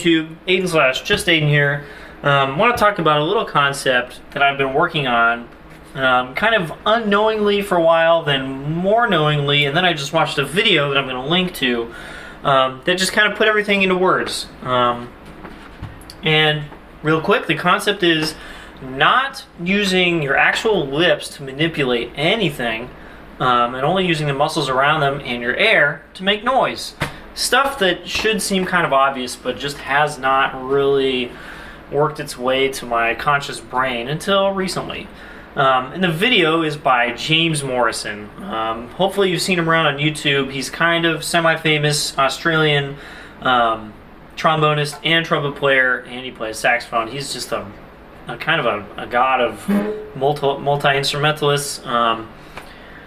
YouTube, Aiden Slash, just Aiden here. Want to talk about a little concept that I've been working on kind of unknowingly for a while, then more knowingly, and then I just watched a video that I'm going to link to that just kind of put everything into words. And real quick, the concept is not using your actual lips to manipulate anything and only using the muscles around them and your air to make noise. Stuff that should seem kind of obvious but just has not really worked its way to my conscious brain until recently. And the video is by James Morrison. Hopefully you've seen him around on YouTube. He's kind of semi-famous Australian trombonist and trumpet player, and he plays saxophone. He's just a kind of a god of multi-instrumentalists.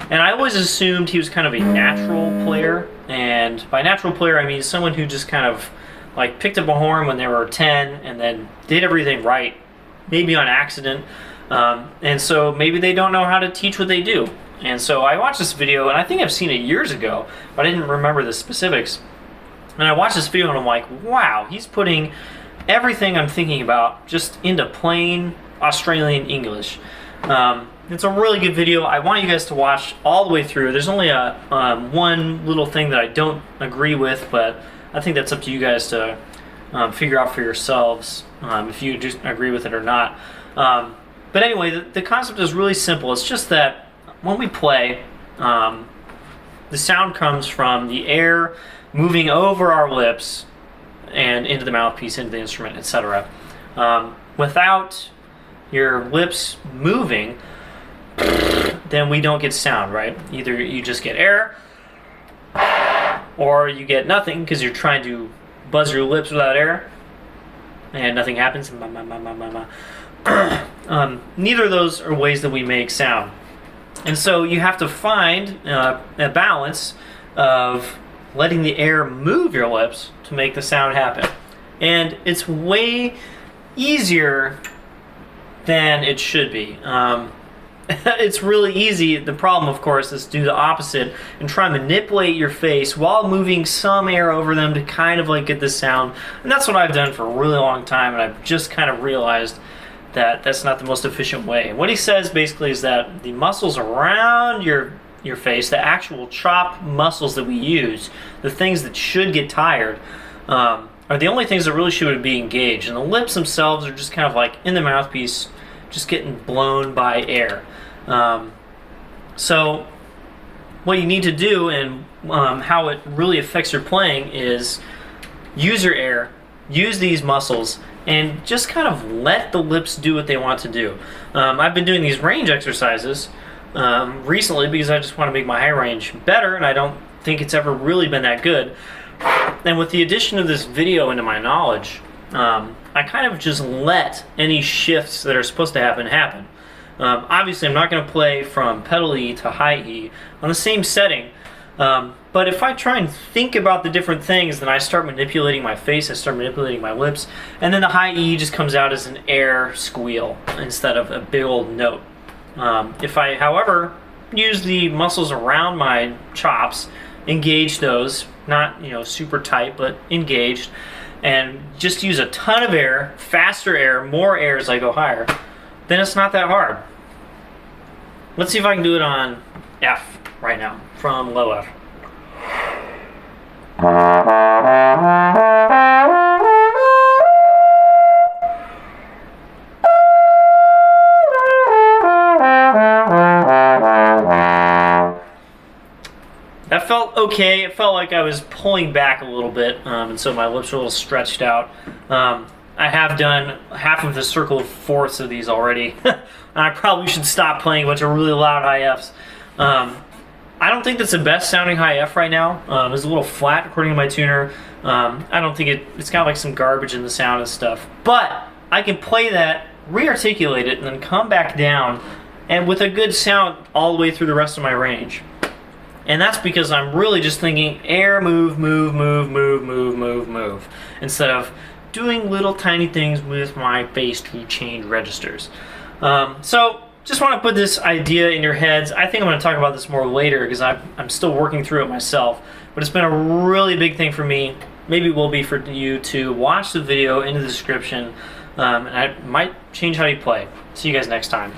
And I always assumed he was kind of a natural player, and by natural player I mean someone who just kind of like picked up a horn when they were 10 and then did everything right, maybe on accident, and so maybe they don't know how to teach what they do. And so I watched this video, and I think I've seen it years ago, but I didn't remember the specifics. And I watched this video and I'm like, wow, he's putting everything I'm thinking about just into plain Australian English. It's a really good video. I want you guys to watch all the way through. There's only one little thing that I don't agree with, but I think that's up to you guys to figure out for yourselves if you just agree with it or not. But anyway, the concept is really simple. It's just that when we play, the sound comes from the air moving over our lips and into the mouthpiece, into the instrument, etc. Without your lips moving, then we don't get sound, right? Either you just get air, or you get nothing because you're trying to buzz your lips without air, and nothing happens. Neither of those are ways that we make sound. And so you have to find a balance of letting the air move your lips to make the sound happen. And it's way easier than it should be. It's really easy. The problem, of course, is to do the opposite and try and manipulate your face while moving some air over them to kind of like get the sound. And that's what I've done for a really long time, and I've just kind of realized that that's not the most efficient way. What he says basically is that the muscles around your face, the actual chop muscles that we use, the things that should get tired, are the only things that really should be engaged. And the lips themselves are just kind of like in the mouthpiece, just getting blown by air. So what you need to do, and how it really affects your playing, is use your air, use these muscles, and just kind of let the lips do what they want to do. I've been doing these range exercises recently because I just want to make my high range better, and I don't think it's ever really been that good. And with the addition of this video into my knowledge, I kind of just let any shifts that are supposed to happen. Obviously, I'm not going to play from pedal E to high E on the same setting, but if I try and think about the different things, then I start manipulating my face, I start manipulating my lips, and then the high E just comes out as an air squeal instead of a big old note. If I, however, use the muscles around my chops, engage those, not super tight, but engaged, and just use a ton of air, faster air, more air as I go higher, then it's not that hard. Let's see if I can do it on F right now, from low F. That felt okay. It felt like I was pulling back a little bit, and so my lips were a little stretched out. I have done half of the circle of fourths of these already. And I probably should stop playing a bunch of really loud high Fs. I don't think that's the best sounding high F right now. It's a little flat according to my tuner. I don't think it's got like some garbage in the sound and stuff. But I can play that, re-articulate it, and then come back down, and with a good sound all the way through the rest of my range. And that's because I'm really just thinking air, move, move, move, move, move, move, move, instead of doing little tiny things with my face to change registers. So just want to put this idea in your heads. I think I'm going to talk about this more later because I'm still working through it myself. But it's been a really big thing for me maybe will be for you to watch the video in the description, and I might change how you play. See you guys next time.